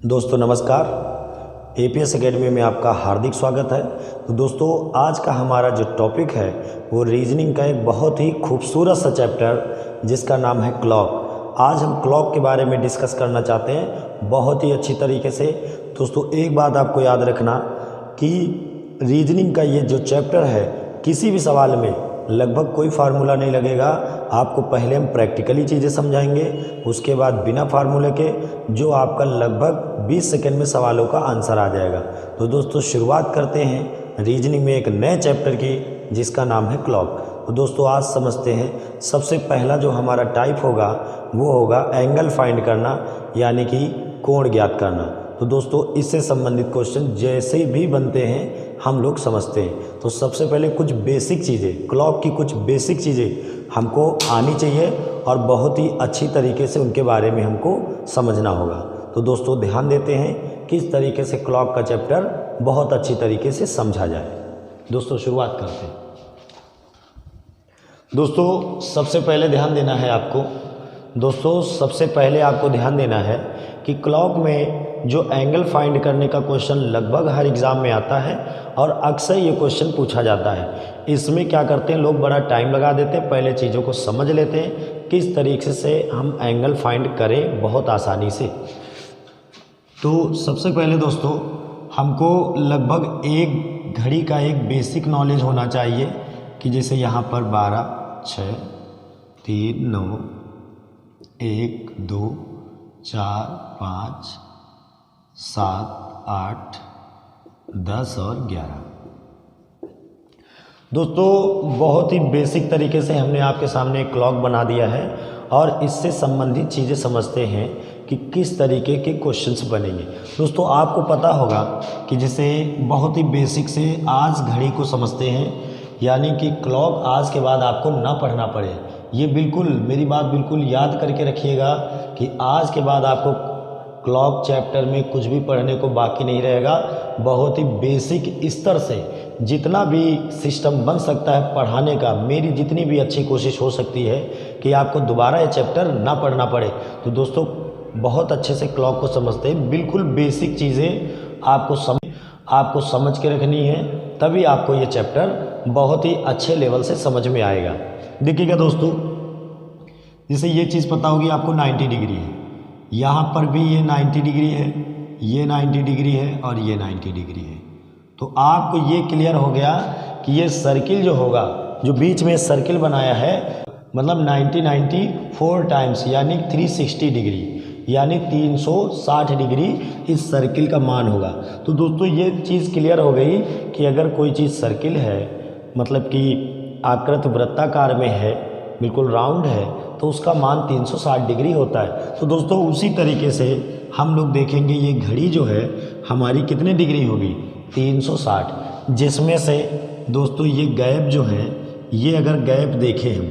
दोस्तों नमस्कार। APS academy में आपका हार्दिक स्वागत है। तो दोस्तों आज का हमारा जो टॉपिक है वो रीजनिंग का एक बहुत ही खूबसूरत सा चैप्टर जिसका नाम है क्लॉक। आज हम क्लॉक के बारे में डिस्कस करना चाहते हैं बहुत ही अच्छी तरीके से। दोस्तों एक बात आपको याद रखना कि रीजनिंग का ये जो चैप्टर है किसी भी सवाल में लगभग कोई फार्मूला नहीं लगेगा। आपको पहले हम प्रैक्टिकली चीज़ें समझाएंगे, उसके बाद बिना फार्मूले के जो आपका लगभग 20 सेकंड में सवालों का आंसर आ जाएगा। तो दोस्तों शुरुआत करते हैं रीजनिंग में एक नए चैप्टर की जिसका नाम है क्लॉक। तो दोस्तों आज समझते हैं सबसे पहला जो हमारा टाइप होगा वो होगा एंगल फाइंड करना, यानी कि कोण ज्ञात करना। तो दोस्तों इससे संबंधित क्वेश्चन जैसे भी बनते हैं हम लोग समझते हैं। तो सबसे पहले कुछ बेसिक चीज़ें, क्लॉक की कुछ बेसिक चीज़ें हमको आनी चाहिए और बहुत ही अच्छी तरीके से उनके बारे में हमको समझना होगा। तो दोस्तों ध्यान देते हैं किस तरीके से क्लॉक का चैप्टर बहुत अच्छी तरीके से समझा जाए। दोस्तों शुरुआत करते हैं। दोस्तों सबसे पहले ध्यान देना है आपको, दोस्तों सबसे पहले आपको ध्यान देना है कि क्लॉक में जो एंगल फाइंड करने का क्वेश्चन लगभग हर एग्ज़ाम में आता है और अक्सर ये क्वेश्चन पूछा जाता है। इसमें क्या करते हैं लोग, बड़ा टाइम लगा देते हैं, पहले चीज़ों को समझ लेते हैं किस तरीके से हम एंगल फाइंड करें बहुत आसानी से। तो सबसे पहले दोस्तों हमको लगभग एक घड़ी का एक बेसिक नॉलेज होना चाहिए कि जैसे यहाँ पर 12, 6, 3, 9, 1, 2, 4, 5, 7, 8, 10 और 11। दोस्तों बहुत ही बेसिक तरीके से हमने आपके सामने एक क्लॉक बना दिया है और इससे संबंधित चीज़ें समझते हैं कि किस तरीके के क्वेश्चंस बनेंगे। दोस्तों आपको पता होगा कि जैसे बहुत ही बेसिक से आज घड़ी को समझते हैं, यानी कि क्लॉक आज के बाद आपको ना पढ़ना पड़े। ये बिल्कुल मेरी बात बिल्कुल याद करके रखिएगा कि आज के बाद आपको क्लॉक चैप्टर में कुछ भी पढ़ने को बाकी नहीं रहेगा। बहुत ही बेसिक स्तर से जितना भी सिस्टम बन सकता है पढ़ाने का, मेरी जितनी भी अच्छी कोशिश हो सकती है कि आपको दोबारा ये चैप्टर ना पढ़ना पड़े। तो दोस्तों बहुत अच्छे से क्लॉक को समझते हैं, बिल्कुल बेसिक चीज़ें आपको समझ के रखनी है, तभी आपको ये चैप्टर बहुत ही अच्छे लेवल से समझ में आएगा। देखिएगा दोस्तों, जैसे ये चीज़ पता होगी आपको 90 डिग्री है, यहाँ पर भी ये 90 डिग्री है, ये 90 डिग्री है और ये 90 डिग्री है। तो आपको ये क्लियर हो गया कि ये सर्किल जो होगा, जो बीच में सर्किल बनाया है, मतलब 90 4 टाइम्स यानी 360 डिग्री यानी 360 डिग्री इस सर्किल का मान होगा। तो दोस्तों ये चीज़ क्लियर हो गई कि अगर कोई चीज़ सर्किल है, मतलब कि आकृति वृत्ताकार में है, बिल्कुल राउंड है, तो उसका मान 360 डिग्री होता है। तो दोस्तों उसी तरीके से हम लोग देखेंगे ये घड़ी जो है हमारी कितने डिग्री होगी, 360, जिसमें से दोस्तों ये गैप जो है, ये अगर गैप देखें हम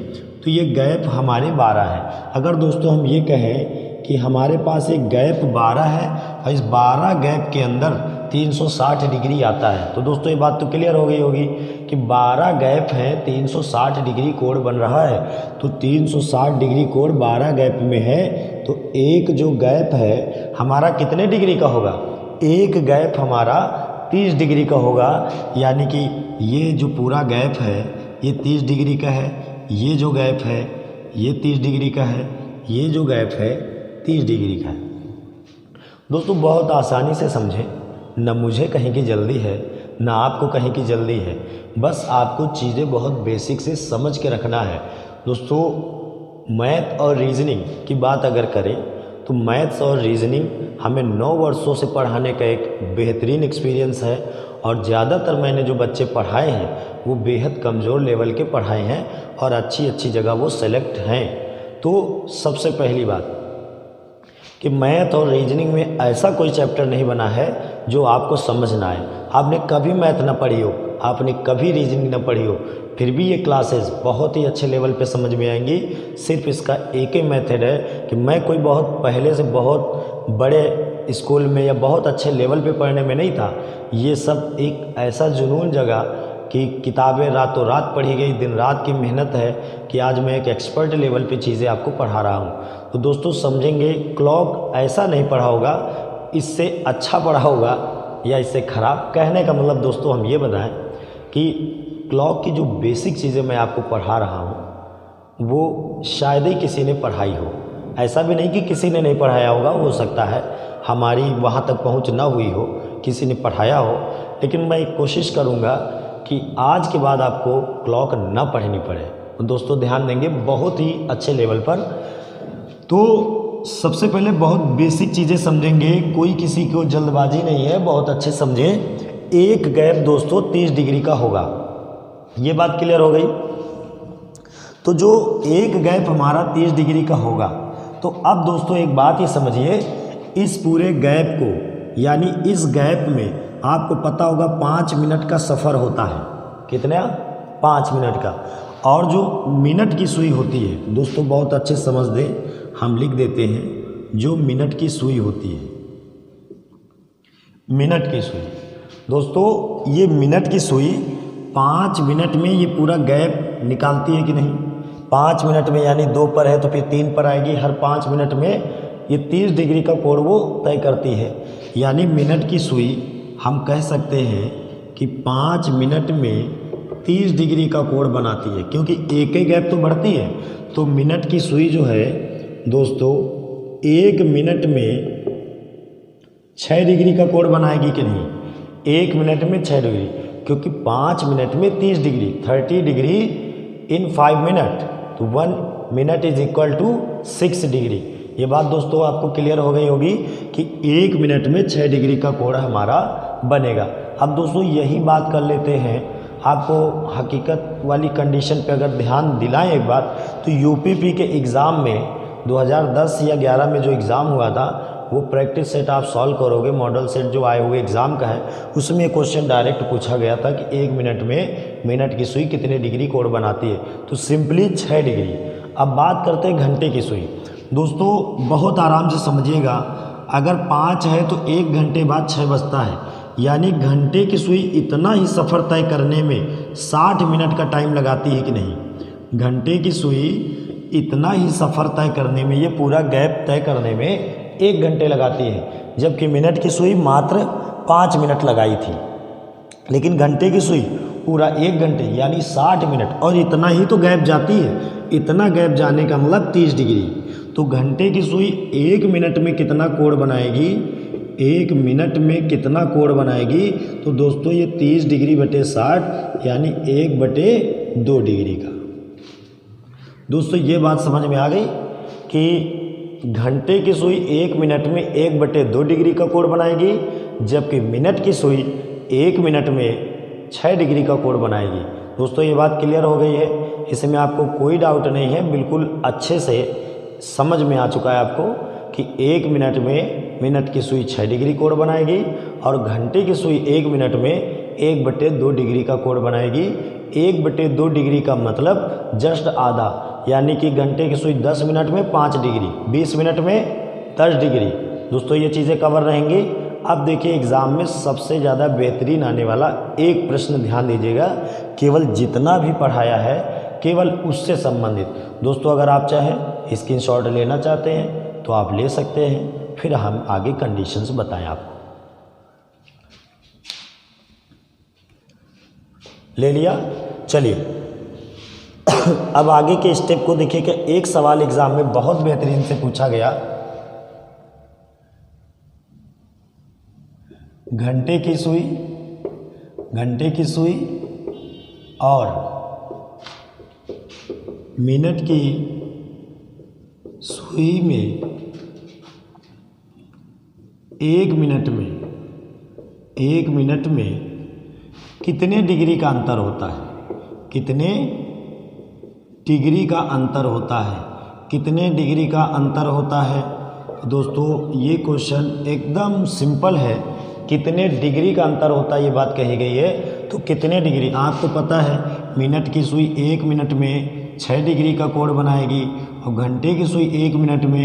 तो ये गैप हमारे 12 है। अगर दोस्तों हम ये कहें कि हमारे पास एक गैप 12 है और इस 12 गैप के अंदर 360 डिग्री आता है, तो दोस्तों ये बात तो क्लियर हो गई होगी कि 12 गैप है, 360 डिग्री कोण बन रहा है। तो 360 डिग्री कोण 12 गैप में है, तो एक जो गैप है हमारा कितने डिग्री का होगा, एक गैप हमारा 30 डिग्री का होगा। यानी कि ये जो पूरा गैप है ये 30 डिग्री का है, ये जो गैप है ये 30 डिग्री का है, ये जो गैप है 30 डिग्री का है। दोस्तों बहुत आसानी से समझें, न मुझे कहीं की जल्दी है ना आपको कहीं की जल्दी है, बस आपको चीज़ें बहुत बेसिक से समझ के रखना है। दोस्तों मैथ और रीजनिंग की बात अगर करें तो मैथ्स और रीजनिंग हमें 9 वर्षों से पढ़ाने का एक बेहतरीन एक्सपीरियंस है और ज़्यादातर मैंने जो बच्चे पढ़ाए हैं वो बेहद कमज़ोर लेवल के पढ़ाए हैं और अच्छी अच्छी जगह वो सेलेक्ट हैं। तो सबसे पहली बात कि मैथ और रीजनिंग में ऐसा कोई चैप्टर नहीं बना है जो आपको समझ ना आए। आपने कभी मैथ ना पढ़ी हो, आपने कभी रीजनिंग ना पढ़ी हो, फिर भी ये क्लासेस बहुत ही अच्छे लेवल पे समझ में आएंगी। सिर्फ इसका एक ही मेथड है कि मैं कोई बहुत पहले से बहुत बड़े स्कूल में या बहुत अच्छे लेवल पे पढ़ने में नहीं था। ये सब एक ऐसा जुनून जगह कि किताबें रातों रात पढ़ी गई, दिन रात की मेहनत है कि आज मैं एक एक्सपर्ट लेवल पे चीज़ें आपको पढ़ा रहा हूँ। तो दोस्तों समझेंगे, क्लॉक ऐसा नहीं पढ़ा होगा इससे अच्छा पढ़ा होगा या इससे ख़राब। कहने का मतलब दोस्तों हम ये बताएं कि क्लॉक की जो बेसिक चीज़ें मैं आपको पढ़ा रहा हूँ वो शायद ही किसी ने पढ़ाई हो। ऐसा भी नहीं कि किसी ने नहीं पढ़ाया होगा, हो सकता है हमारी वहाँ तक पहुँच ना हुई हो, किसी ने पढ़ाया हो, लेकिन मैं कोशिश करूँगा कि आज के बाद आपको क्लॉक ना पढ़नी पड़े। तो दोस्तों ध्यान देंगे बहुत ही अच्छे लेवल पर। तो सबसे पहले बहुत बेसिक चीज़ें समझेंगे, कोई किसी को जल्दबाजी नहीं है, बहुत अच्छे समझें। एक गैप दोस्तों 30 डिग्री का होगा, ये बात क्लियर हो गई। तो जो एक गैप हमारा 30 डिग्री का होगा, तो अब दोस्तों एक बात ये समझिए, इस पूरे गैप को यानी इस गैप में आपको पता होगा 5 मिनट का सफ़र होता है। कितना? 5 मिनट का। और जो मिनट की सुई होती है दोस्तों बहुत अच्छे समझ दें, हम लिख देते हैं जो मिनट की सुई होती है, मिनट की सुई दोस्तों, ये मिनट की सुई 5 मिनट में ये पूरा गैप निकालती है कि नहीं। 5 मिनट में यानी 2 पर है तो फिर 3 पर आएगी, हर 5 मिनट में ये 30 डिग्री का कोण वो तय करती है। यानी मिनट की सुई हम कह सकते हैं कि 5 मिनट में 30 डिग्री का कोण बनाती है, क्योंकि एक ही गैप तो बढ़ती है। तो मिनट की सुई जो है दोस्तों 1 मिनट में 6 डिग्री का कोण बनाएगी कि नहीं। 1 मिनट में 6 डिग्री, क्योंकि 5 मिनट में 30 डिग्री, 30 डिग्री इन 5 मिनट, तो 1 minute is equal to 6 degree. ये बात दोस्तों आपको क्लियर हो गई होगी कि 1 मिनट में 6 डिग्री का कोण हमारा बनेगा। अब दोस्तों यही बात कर लेते हैं, आपको हकीकत वाली कंडीशन पे अगर ध्यान दिलाएं एक बात, तो यूपीपी के एग्ज़ाम में 2010 या 11 में जो एग्ज़ाम हुआ था वो प्रैक्टिस सेट आप सॉल्व करोगे, मॉडल सेट जो आए हुए एग्ज़ाम का है, उसमें क्वेश्चन डायरेक्ट पूछा गया था कि 1 मिनट में मिनट की सुई कितने डिग्री कोण बनाती है, तो सिंपली 6 डिग्री। अब बात करते हैं घंटे की सुई। दोस्तों बहुत आराम से समझिएगा, अगर 5 है तो 1 घंटे बाद 6 बजता है, यानी घंटे की सुई इतना ही सफ़र तय करने में 60 मिनट का टाइम लगाती है कि नहीं। घंटे की सुई इतना ही सफ़र तय करने में, ये पूरा गैप तय करने में 1 घंटे लगाती है, जबकि मिनट की सुई मात्र 5 मिनट लगाई थी। लेकिन घंटे की सुई पूरा 1 घंटे यानी 60 मिनट, और इतना ही तो गैप जाती है। इतना गैप जाने का मतलब 30 डिग्री। तो घंटे की सुई 1 मिनट में कितना कोण बनाएगी, 1 मिनट में कितना कोण बनाएगी, तो दोस्तों ये 30 डिग्री बटे 60 यानी 1/2 डिग्री का। दोस्तों ये बात समझ में आ गई कि घंटे की सुई 1 मिनट में 1/2 डिग्री का कोण बनाएगी, जबकि मिनट की सुई 1 मिनट में 6 डिग्री का कोण बनाएगी। दोस्तों ये बात क्लियर हो गई है, इसमें आपको कोई डाउट नहीं है, बिल्कुल अच्छे से समझ में आ चुका है आपको कि 1 मिनट में मिनट की सुई 6 डिग्री कोण बनाएगी और घंटे की सुई 1 मिनट में 1/2 डिग्री का कोण बनाएगी। 1/2 डिग्री का मतलब जस्ट आधा, यानी कि घंटे की सुई 10 मिनट में 5 डिग्री, 20 मिनट में 10 डिग्री। दोस्तों ये चीज़ें कवर रहेंगी। अब देखिए एग्ज़ाम में सबसे ज़्यादा बेहतरीन आने वाला एक प्रश्न ध्यान दीजिएगा, केवल जितना भी पढ़ाया है केवल उससे संबंधित। दोस्तों अगर आप चाहें स्क्रीनशॉट लेना चाहते हैं तो आप ले सकते हैं, फिर हम आगे कंडीशंस बताएं आपको। ले लिया, चलिए अब आगे के स्टेप को देखिए कि एक सवाल एग्जाम में बहुत बेहतरीन से पूछा गया। घंटे की सुई और मिनट की सुई में 1 मिनट में कितने डिग्री का अंतर होता है, कितने डिग्री का अंतर होता है, कितने डिग्री का अंतर होता है। दोस्तों ये क्वेश्चन एकदम सिंपल है, कितने डिग्री का अंतर होता है ये बात कही गई है, तो कितने डिग्री आपको पता है। मिनट की सुई 1 मिनट में 6 डिग्री का कोण बनाएगी और घंटे की सुई 1 मिनट में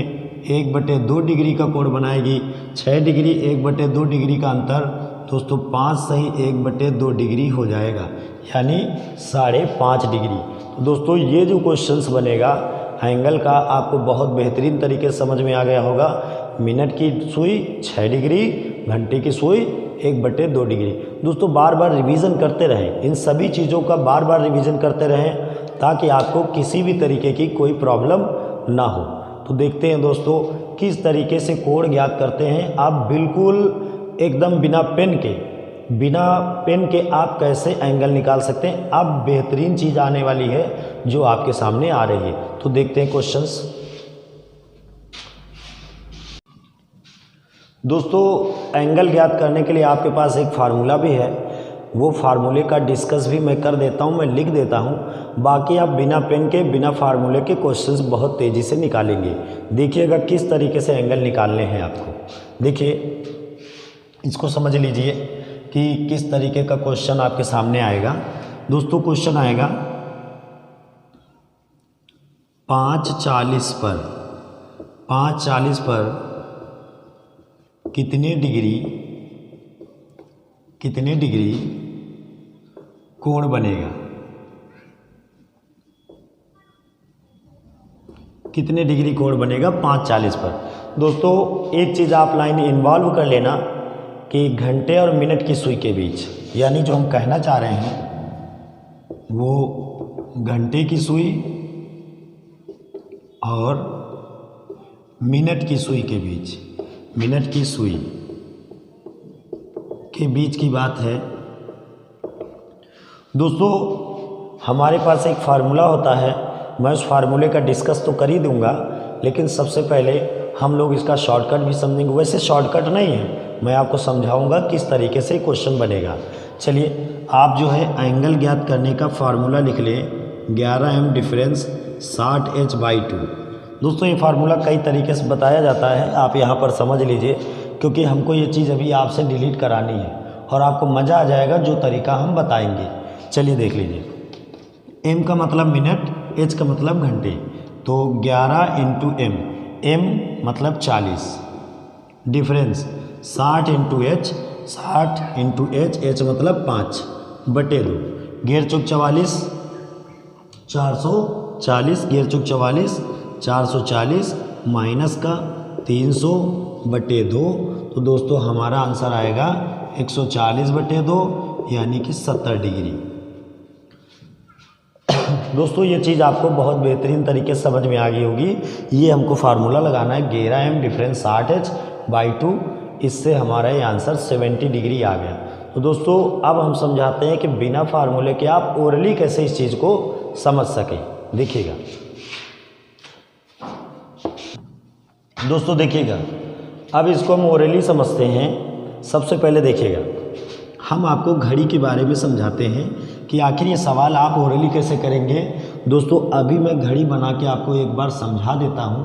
1/2 डिग्री का कोण बनाएगी। 6 डिग्री 1/2 डिग्री का अंतर दोस्तों 5 सही 1/2 डिग्री हो जाएगा, यानी 5.5 डिग्री। तो दोस्तों ये जो क्वेश्चंस बनेगा एंगल का आपको बहुत बेहतरीन तरीके से समझ में आ गया होगा मिनट की सुई 6 डिग्री, घंटे की सुई 1/2 डिग्री। दोस्तों बार बार रिवीजन करते रहें, इन सभी चीज़ों का बार बार रिवीजन करते रहें ताकि आपको किसी भी तरीके की कोई प्रॉब्लम ना हो। तो देखते हैं दोस्तों किस तरीके से कोण ज्ञात करते हैं। आप बिल्कुल एकदम बिना पेन के आप कैसे एंगल निकाल सकते हैं। अब बेहतरीन चीज़ आने वाली है जो आपके सामने आ रही है। तो देखते हैं क्वेश्चंस। दोस्तों एंगल ज्ञात करने के लिए आपके पास एक फार्मूला भी है, वो फार्मूले का डिस्कस भी मैं कर देता हूँ, मैं लिख देता हूँ। बाकी आप बिना पेन के बिना फार्मूले के क्वेश्चंस बहुत तेज़ी से निकालेंगे। देखिएगा किस तरीके से एंगल निकालने हैं आपको। देखिए इसको समझ लीजिए कि किस तरीके का क्वेश्चन आपके सामने आएगा। दोस्तों क्वेश्चन आएगा 5:40 पर कितने डिग्री कोण बनेगा। कितने डिग्री कोण बनेगा 5:40 पर। दोस्तों एक चीज़ आप लाइन इन्वॉल्व कर लेना कि घंटे और मिनट की सुई के बीच, यानी जो हम कहना चाह रहे हैं वो घंटे की सुई और मिनट की सुई के बीच, मिनट की सुई के बीच की बात है। दोस्तों हमारे पास एक फार्मूला होता है, मैं उस फार्मूले का डिस्कस तो कर ही दूंगा, लेकिन सबसे पहले हम लोग इसका शॉर्टकट भी समझेंगे। वैसे शॉर्टकट नहीं है, मैं आपको समझाऊंगा किस तरीके से क्वेश्चन बनेगा। चलिए आप जो है एंगल ज्ञात करने का फार्मूला लिख लें, 11m डिफरेंस 60h/2। दोस्तों ये फार्मूला कई तरीके से बताया जाता है, आप यहाँ पर समझ लीजिए, क्योंकि हमको ये चीज़ अभी आपसे डिलीट करानी है और आपको मज़ा आ जाएगा जो तरीका हम बताएंगे। चलिए देख लीजिए। m का मतलब मिनट, h का मतलब घंटे, तो 11 × m, m मतलब 40, डिफरेंस 60 × h, 60 × h, h मतलब 5/2, गेर चौक 44, 440, गेर चौक 44, 440 माइनस का 300/2। तो दोस्तों हमारा आंसर आएगा 140/2 यानी कि 70 डिग्री। दोस्तों ये चीज़ आपको बहुत बेहतरीन तरीके से समझ में आ गई होगी। ये हमको फार्मूला लगाना है 11m डिफरेंस 60h/2, इससे हमारा ये आंसर 70 डिग्री आ गया। तो दोस्तों अब हम समझाते हैं कि बिना फार्मूले के आप ओरली कैसे इस चीज़ को समझ सकें। देखिएगा दोस्तों, देखिएगा अब इसको हम ओरली समझते हैं। सबसे पहले देखिएगा हम आपको घड़ी के बारे में समझाते हैं कि आखिर ये सवाल आप ओरली कैसे करेंगे। दोस्तों अभी मैं घड़ी बना के आपको एक बार समझा देता हूँ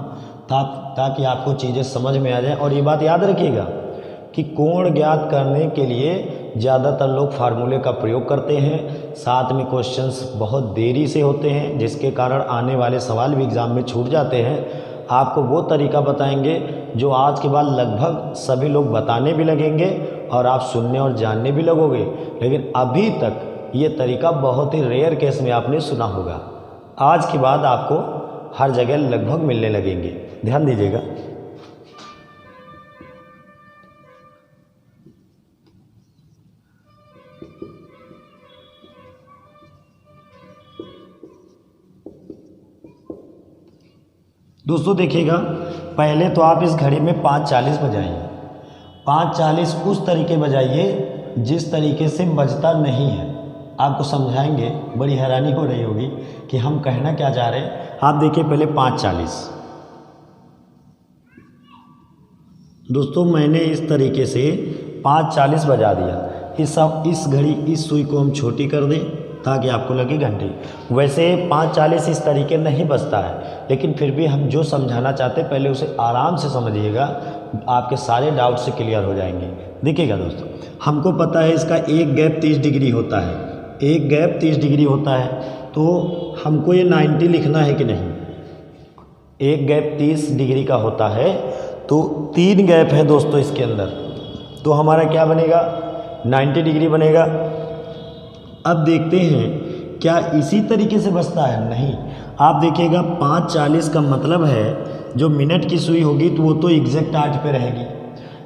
ताकि आपको चीज़ें समझ में आ जाए। और ये बात याद रखिएगा कि कोण ज्ञात करने के लिए ज़्यादातर लोग फार्मूले का प्रयोग करते हैं, साथ में क्वेश्चंस बहुत देरी से होते हैं जिसके कारण आने वाले सवाल भी एग्ज़ाम में छूट जाते हैं। आपको वो तरीका बताएंगे जो आज के बाद लगभग सभी लोग बताने भी लगेंगे और आप सुनने और जानने भी लगोगे, लेकिन अभी तक ये तरीका बहुत ही रेयर केस में आपने सुना होगा। आज के बाद आपको हर जगह लगभग मिलने लगेंगे, ध्यान दीजिएगा। दोस्तों देखिएगा, पहले तो आप इस घड़ी में 5:40 बजाइए। 5:40 उस तरीके बजाइए जिस तरीके से बजता नहीं है। आपको समझाएंगे, बड़ी हैरानी हो रही होगी कि हम कहना क्या चाह रहे हैं। आप देखिए पहले 5:40। दोस्तों मैंने इस तरीके से 5:40 बजा दिया। इस घड़ी इस सुई को हम छोटी कर दें ताकि आपको लगे घंटे। वैसे 5:40 इस तरीके नहीं बजता है, लेकिन फिर भी हम जो समझाना चाहते हैं पहले उसे आराम से समझिएगा, आपके सारे डाउट से क्लियर हो जाएंगे। देखिएगा दोस्तों, हमको पता है इसका एक गैप 30 डिग्री होता है, एक गैप 30 डिग्री होता है, तो हमको ये 90 लिखना है कि नहीं। एक गैप 30 डिग्री का होता है, तो 3 गैप है दोस्तों इसके अंदर, तो हमारा क्या बनेगा 90 डिग्री बनेगा। अब देखते हैं क्या इसी तरीके से बचता है। नहीं, आप देखिएगा 5:40 का मतलब है जो मिनट की सुई होगी तो वो तो एग्जैक्ट 8 पे रहेगी,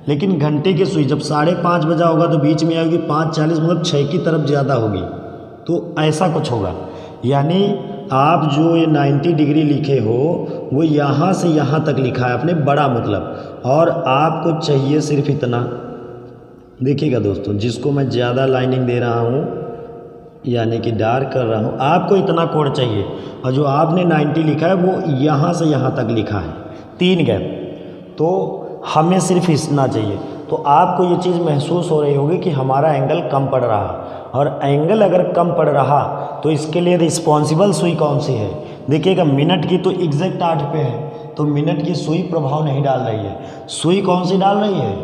लेकिन घंटे की सुई जब 5:30 बजा होगा तो बीच में आएगी 5:40, मतलब 6 की तरफ ज़्यादा होगी। तो ऐसा कुछ होगा, यानी आप जो ये 90 डिग्री लिखे हो वो यहाँ से यहाँ तक लिखा है आपने बड़ा मतलब, और आपको चाहिए सिर्फ इतना। देखिएगा दोस्तों, जिसको मैं ज़्यादा लाइनिंग दे रहा हूँ यानी कि डार्क कर रहा हूँ, आपको इतना कोड चाहिए, और जो आपने 90 लिखा है वो यहाँ से यहाँ तक लिखा है 3 गैप, तो हमें सिर्फ इतना चाहिए। तो आपको ये चीज़ महसूस हो रही होगी कि हमारा एंगल कम पड़ रहा, और एंगल अगर कम पड़ रहा तो इसके लिए रिस्पॉन्सिबल सुई कौन सी है। देखिएगा, मिनट की तो एग्जैक्ट 8 पे है, तो मिनट की सुई प्रभाव नहीं डाल रही है। सुई कौन सी डाल रही है?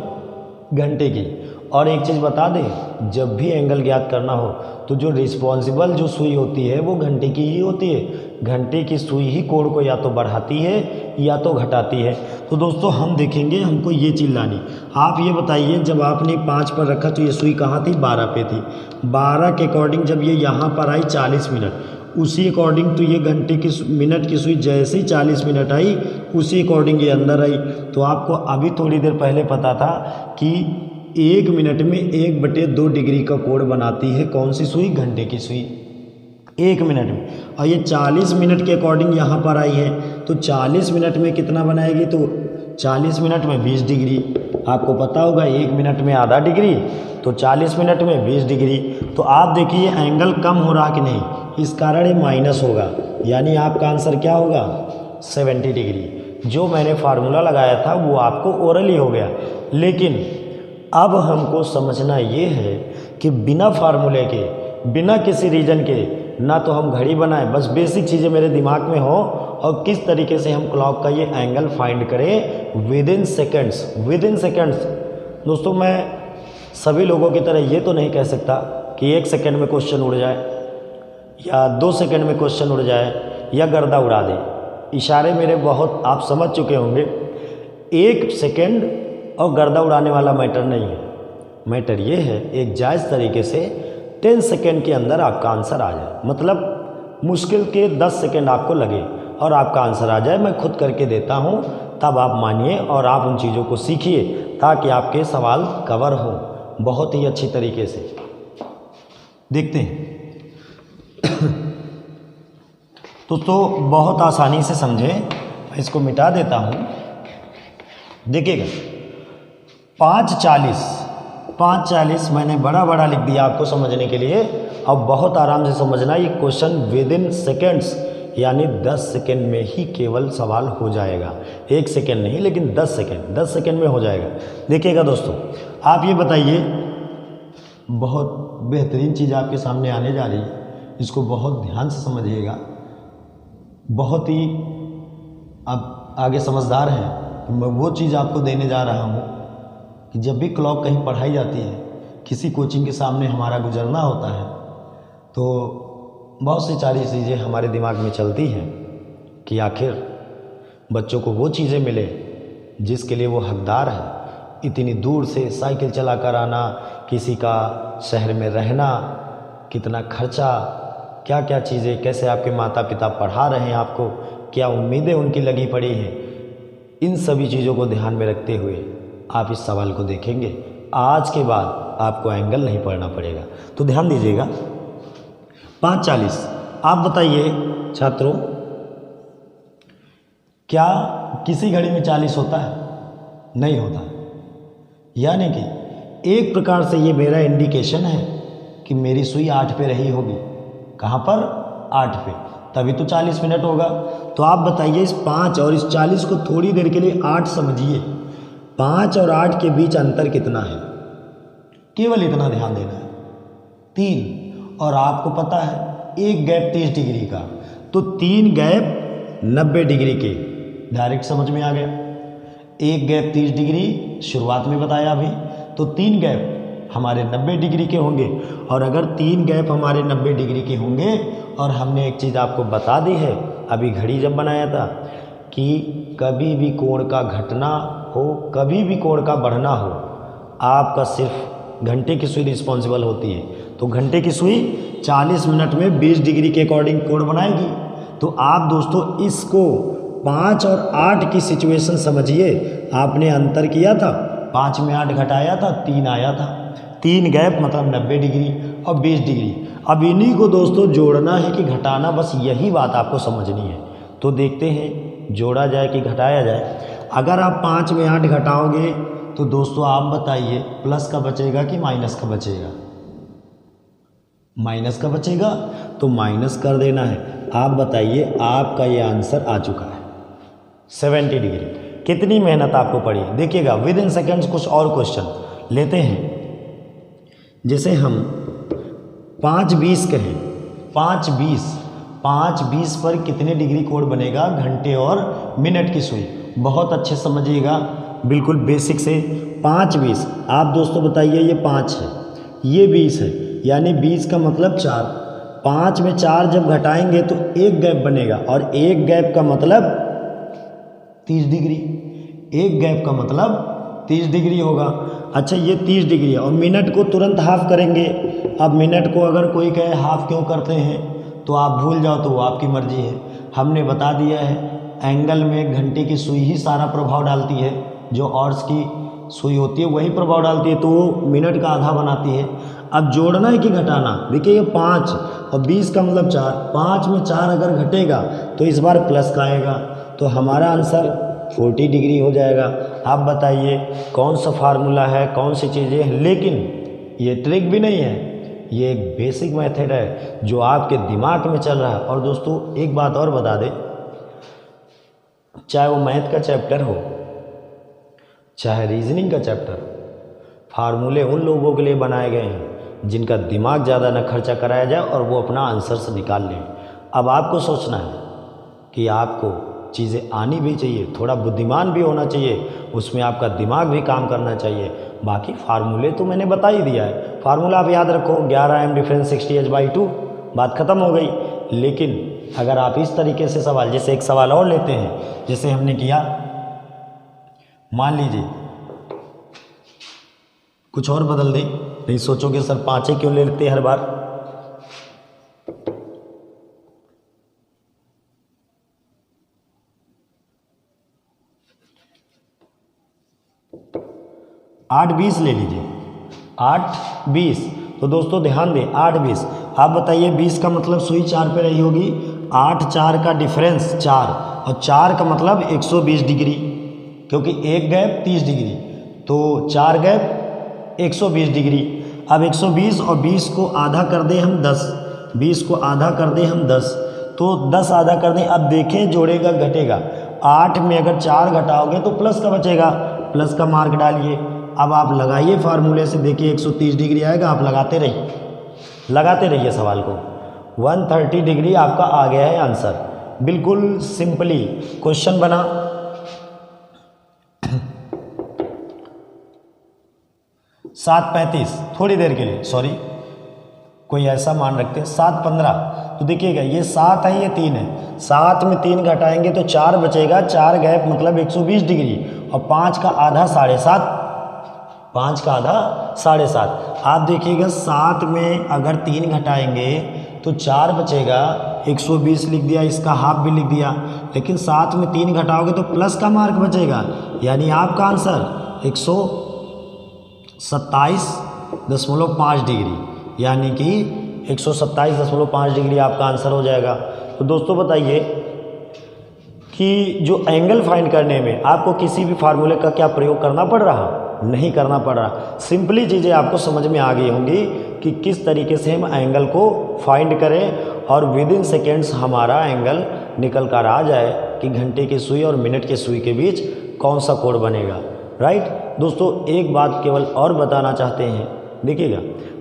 घंटे की। और एक चीज़ बता दें, जब भी एंगल ज्ञात करना हो तो जो रिस्पॉन्सिबल जो सुई होती है वो घंटे की ही होती है। घंटे की सुई ही कोण को या तो बढ़ाती है या तो घटाती है। तो दोस्तों हम देखेंगे, हमको ये चीज़ लानी। आप ये बताइए, जब आपने 5 पर रखा तो ये सुई कहाँ थी? 12 पे थी। 12 के अकॉर्डिंग जब ये यहाँ पर आई 40 मिनट, उसी अकॉर्डिंग तो ये घंटे की मिनट की सुई जैसे ही 40 मिनट आई उसी अकॉर्डिंग ये अंदर आई। तो आपको अभी थोड़ी देर पहले पता था कि 1 मिनट में 1/2 डिग्री का कोण बनाती है कौन सी सुई? घंटे की सुई 1 मिनट में। और ये 40 मिनट के अकॉर्डिंग यहाँ पर आई है, तो 40 मिनट में कितना बनाएगी? तो 40 मिनट में 20 डिग्री। आपको पता होगा 1 मिनट में आधा डिग्री, तो 40 मिनट में 20 डिग्री। तो आप देखिए एंगल कम हो रहा कि नहीं, इस कारण ये माइनस होगा, यानी आपका आंसर क्या होगा? 70 डिग्री। जो मैंने फार्मूला लगाया था वो आपको ओरली हो गया, लेकिन अब हमको समझना ये है कि बिना फार्मूले के, बिना किसी रीजन के, ना तो हम घड़ी बनाएं, बस बेसिक चीज़ें मेरे दिमाग में हो, और किस तरीके से हम क्लॉक का ये एंगल फाइंड करें विद इन सेकेंड्स। दोस्तों मैं सभी लोगों की तरह ये तो नहीं कह सकता कि 1 सेकेंड में क्वेश्चन उड़ जाए या 2 सेकेंड में क्वेश्चन उड़ जाए या गर्दा उड़ा दे। इशारे मेरे बहुत आप समझ चुके होंगे। 1 सेकेंड और गर्दा उड़ाने वाला मैटर नहीं है। मैटर ये है एक जायज़ तरीके से 10 सेकेंड के अंदर आपका आंसर आ जाए, मतलब मुश्किल के 10 सेकेंड आपको लगे और आपका आंसर आ जाए। मैं खुद करके देता हूँ, तब आप मानिए और आप उन चीज़ों को सीखिए ताकि आपके सवाल कवर हो बहुत ही अच्छी तरीके से। देखते हैं तो बहुत आसानी से समझें, मैं इसको मिटा देता हूँ। देखिएगा 5:40 मैंने बड़ा लिख दिया आपको समझने के लिए। अब बहुत आराम से समझना, ये क्वेश्चन विद इन सेकेंड्स यानी 10 सेकेंड में ही केवल सवाल हो जाएगा। 1 सेकेंड नहीं, लेकिन 10 सेकेंड में हो जाएगा। देखिएगा दोस्तों, आप ये बताइए, बहुत बेहतरीन चीज़ आपके सामने आने जा रही है, इसको बहुत ध्यान से समझिएगा। बहुत ही आप आगे समझदार हैं, मैं वो चीज़ आपको देने जा रहा हूँ कि जब भी क्लॉक कहीं पढ़ाई जाती है, किसी कोचिंग के सामने हमारा गुजरना होता है, तो बहुत सी सारी चीज़ें हमारे दिमाग में चलती हैं कि आखिर बच्चों को वो चीज़ें मिले जिसके लिए वो हकदार है। इतनी दूर से साइकिल चला कर आना, किसी का शहर में रहना, कितना खर्चा, क्या क्या चीज़ें, कैसे आपके माता पिता पढ़ा रहे हैं आपको, क्या उम्मीदें उनकी लगी पड़ी हैं, इन सभी चीज़ों को ध्यान में रखते हुए आप इस सवाल को देखेंगे। आज के बाद आपको एंगल नहीं पढ़ना पड़ेगा। तो ध्यान दीजिएगा, 5:40। आप बताइए छात्रों, क्या किसी घड़ी में 40 होता है? नहीं होता। यानी कि एक प्रकार से ये मेरा इंडिकेशन है कि मेरी सुई 8 पे रही होगी। कहाँ पर? 8 पे, तभी तो 40 मिनट होगा। तो आप बताइए, इस 5 और इस 40 को थोड़ी देर के लिए 8 समझिए। 5 और 8 के बीच अंतर कितना है? केवल इतना ध्यान देना है, 3। और आपको पता है एक गैप 30 डिग्री का, तो 3 गैप 90 डिग्री के, डायरेक्ट समझ में आ गया। एक गैप 30 डिग्री शुरुआत में बताया अभी, तो 3 गैप हमारे 90 डिग्री के होंगे। और अगर 3 गैप हमारे 90 डिग्री के होंगे, और हमने एक चीज़ आपको बता दी है अभी घड़ी जब बनाया था कि कभी भी कोण का घटना हो, कभी भी कोण का बढ़ना हो, आपका सिर्फ घंटे की सुई रिस्पॉन्सिबल होती है। तो घंटे की सुई 40 मिनट में 20 डिग्री के अकॉर्डिंग कोण बनाएगी। तो आप दोस्तों इसको 5 और 8 की सिचुएशन समझिए। आपने अंतर किया था, 5 में 8 घटाया था, 3 आया था, 3 गैप मतलब 90 डिग्री और 20 डिग्री। अब इन्हीं को दोस्तों जोड़ना है कि घटाना, बस यही बात आपको समझनी है। तो देखते हैं जोड़ा जाए कि घटाया जाए। अगर आप 5 में 8 घटाओगे तो दोस्तों आप बताइए प्लस का बचेगा कि माइनस का बचेगा? माइनस का बचेगा, तो माइनस कर देना है। आप बताइए, आपका ये आंसर आ चुका है 70 डिग्री। कितनी मेहनत आपको पड़ी, देखिएगा विद इन सेकेंड्स। कुछ और क्वेश्चन लेते हैं, जैसे हम 5:20 कहें, 5:20 पर कितने डिग्री कोण बनेगा? घंटे और मिनट की सुई। बहुत अच्छे समझिएगा, बिल्कुल बेसिक से। 5:20 आप दोस्तों बताइए, ये 5 है, ये 20 है, यानी 20 का मतलब 4। 5 में 4 जब घटाएंगे तो एक गैप बनेगा, और एक गैप का मतलब 30 डिग्री। एक गैप का मतलब 30 डिग्री होगा। अच्छा, ये 30 डिग्री है, और मिनट को तुरंत हाफ करेंगे। अब मिनट को अगर कोई कहे हाफ क्यों करते हैं, तो आप भूल जाओ, तो वो आपकी मर्जी है। हमने बता दिया है, एंगल में घंटे की सुई ही सारा प्रभाव डालती है। जो ऑर्स की सुई होती है वही प्रभाव डालती है, तो वो मिनट का आधा बनाती है। अब जोड़ना है कि घटाना? देखिए, ये 5 और 20 का मतलब 4। 5 में 4 अगर घटेगा तो इस बार प्लस का आएगा, तो हमारा आंसर 40 डिग्री हो जाएगा। आप बताइए कौन सा फार्मूला है, कौन सी चीज़ें हैं? लेकिन ये ट्रिक भी नहीं है, ये एक बेसिक मेथड है जो आपके दिमाग में चल रहा है। और दोस्तों एक बात और बता दें, चाहे वो मैथ का चैप्टर हो, चाहे रीजनिंग का चैप्टर, फार्मूले उन लोगों के लिए बनाए गए हैं जिनका दिमाग ज़्यादा न खर्चा कराया जाए और वो अपना आंसर से निकाल लें। अब आपको सोचना है कि आपको चीज़ें आनी भी चाहिए, थोड़ा बुद्धिमान भी होना चाहिए, उसमें आपका दिमाग भी काम करना चाहिए। बाकी फार्मूले तो मैंने बता ही दिया है। फार्मूला आप याद रखो, 11m डिफरेंस 60h/2, बात ख़त्म हो गई। लेकिन अगर आप इस तरीके से सवाल, जैसे एक सवाल और लेते हैं, जैसे हमने किया, मान लीजिए कुछ और बदल दें, नहीं सोचोगे सर 5 क्यों ले लेते हर बार। आठ 20 ले लीजिए, 8:20। तो दोस्तों ध्यान दें, 8:20। आप बताइए 20 का मतलब सुई 4 पे रही होगी, 8-4 का डिफरेंस 4, और 4 का मतलब 120 डिग्री, क्योंकि एक गैप 30 डिग्री, तो 4 गैप 120 डिग्री। अब 120 और 20 को आधा कर दें हम 10, 20 को आधा कर दें हम 10, तो 10 आधा कर दें। अब देखें जोड़ेगा घटेगा, 8 में अगर 4 घटाओगे तो प्लस का बचेगा, प्लस का मार्क डालिए। अब आप लगाइए फार्मूले से, देखिए 130 डिग्री आएगा। आप लगाते रहिए सवाल को। 130 डिग्री आपका आ गया है आंसर। बिल्कुल सिंपली क्वेश्चन बना। 7:35, थोड़ी देर के लिए, सॉरी कोई ऐसा मान रखते हैं 7:15। तो देखिएगा ये 7 है, ये 3 है, 7 में 3 घटाएंगे तो 4 बचेगा, 4 गैप मतलब 120 डिग्री, और 5 का आधा 7.5, 5 का आधा 7.5। आप देखिएगा 7 में अगर 3 घटाएंगे तो 4 बचेगा, 120 लिख दिया, इसका हाफ भी लिख दिया, लेकिन 7 में 3 घटाओगे तो प्लस का मार्क बचेगा, यानी आपका आंसर 127.5 डिग्री, यानी कि 127.5 डिग्री आपका आंसर हो जाएगा। तो दोस्तों बताइए कि जो एंगल फाइंड करने में आपको किसी भी फार्मूले का क्या प्रयोग करना पड़ रहा? नहीं करना पड़ रहा। सिंपली चीज़ें आपको समझ में आ गई होंगी कि किस तरीके से हम एंगल को फाइंड करें और विद इन सेकेंड्स हमारा एंगल निकल कर आ जाए कि घंटे की सुई और मिनट की सुई के बीच कौन सा कोण बनेगा। राइट दोस्तों, एक बात केवल और बताना चाहते हैं, देखिएगा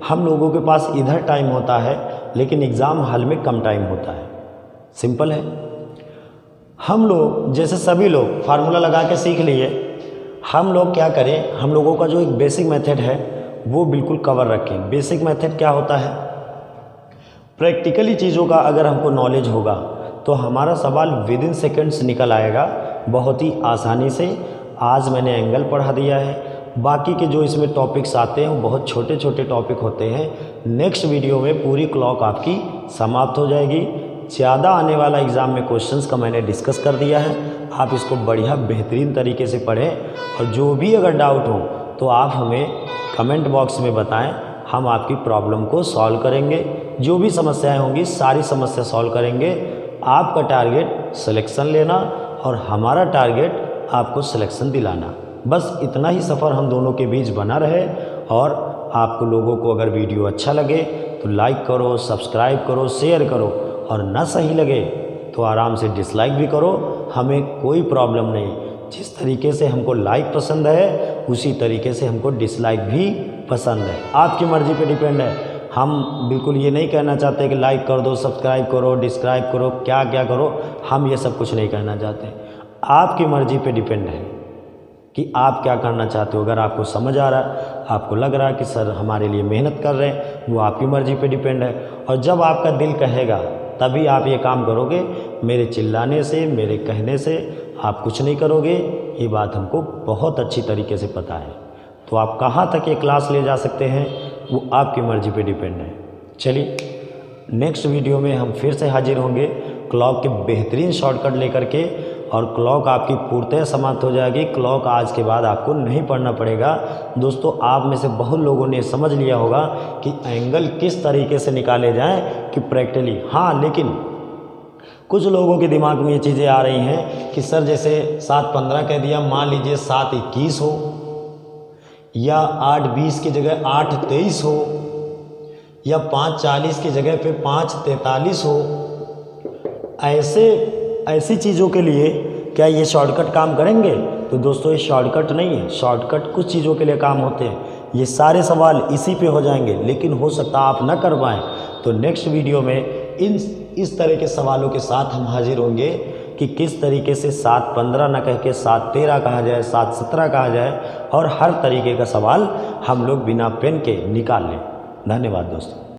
हम लोगों के पास इधर टाइम होता है लेकिन एग्ज़ाम हॉल में कम टाइम होता है। सिंपल है, हम लोग जैसे सभी लोग फार्मूला लगा के सीख लिए, हम लोग क्या करें, हम लोगों का जो एक बेसिक मेथड है वो बिल्कुल कवर रखें। बेसिक मेथड क्या होता है? प्रैक्टिकली चीज़ों का अगर हमको नॉलेज होगा तो हमारा सवाल विद इन सेकेंड्स निकल आएगा बहुत ही आसानी से। आज मैंने एंगल पढ़ा दिया है, बाकी के जो इसमें टॉपिक्स आते हैं वो बहुत छोटे छोटे टॉपिक होते हैं। नेक्स्ट वीडियो में पूरी क्लॉक आपकी समाप्त हो जाएगी। ज़्यादा आने वाला एग्ज़ाम में क्वेश्चंस का मैंने डिस्कस कर दिया है। आप इसको बढ़िया बेहतरीन तरीके से पढ़ें और जो भी अगर डाउट हो तो आप हमें कमेंट बॉक्स में बताएं, हम आपकी प्रॉब्लम को सॉल्व करेंगे। जो भी समस्याएं होंगी सारी समस्या सॉल्व करेंगे। आपका टारगेट सिलेक्शन लेना और हमारा टारगेट आपको सिलेक्शन दिलाना। बस इतना ही सफ़र हम दोनों के बीच बना रहे। और आपको लोगों को अगर वीडियो अच्छा लगे तो लाइक करो, सब्सक्राइब करो, शेयर करो, और ना सही लगे तो आराम से डिसलाइक भी करो, हमें कोई प्रॉब्लम नहीं। जिस तरीके से हमको लाइक पसंद है उसी तरीके से हमको डिसलाइक भी पसंद है। आपकी मर्ज़ी पे डिपेंड है। हम बिल्कुल ये नहीं कहना चाहते कि लाइक कर दो, सब्सक्राइब करो, डिसक्राइब करो, क्या क्या करो, हम ये सब कुछ नहीं कहना चाहते। आपकी मर्ज़ी पे डिपेंड है कि आप क्या करना चाहते हो। अगर आपको समझ आ रहा है, आपको लग रहा है कि सर हमारे लिए मेहनत कर रहे हैं, वो आपकी मर्ज़ी पे डिपेंड है। और जब आपका दिल कहेगा तभी आप ये काम करोगे। मेरे चिल्लाने से, मेरे कहने से आप कुछ नहीं करोगे, ये बात हमको बहुत अच्छी तरीके से पता है। तो आप कहाँ तक ये क्लास ले जा सकते हैं वो आपकी मर्ज़ी पे डिपेंड है। चलिए नेक्स्ट वीडियो में हम फिर से हाजिर होंगे क्लॉक के बेहतरीन शॉर्टकट लेकर के, और क्लॉक आपकी पूर्णतः समाप्त हो जाएगी। क्लॉक आज के बाद आपको नहीं पढ़ना पड़ेगा। दोस्तों आप में से बहुत लोगों ने समझ लिया होगा कि एंगल किस तरीके से निकाले जाएं कि प्रैक्टिकली। हाँ, लेकिन कुछ लोगों के दिमाग में ये चीज़ें आ रही हैं कि सर जैसे 7:15 कह दिया, मान लीजिए 7:21 हो, या 8:20 की जगह 8:23 हो, या 5:40 की जगह पे 5:43 हो। ऐसी चीज़ों के लिए क्या ये शॉर्टकट काम करेंगे? तो दोस्तों ये शॉर्टकट नहीं है। शॉर्टकट कुछ चीज़ों के लिए काम होते हैं। ये सारे सवाल इसी पे हो जाएंगे, लेकिन हो सकता आप न कर पाएँ। तो नेक्स्ट वीडियो में इस तरह के सवालों के साथ हम हाजिर होंगे कि किस तरीके से 7:15 न कह के 7:13 कहा जाए, 7:17 कहा जाए, और हर तरीके का सवाल हम लोग बिना पेन के निकाल लें। धन्यवाद दोस्तों।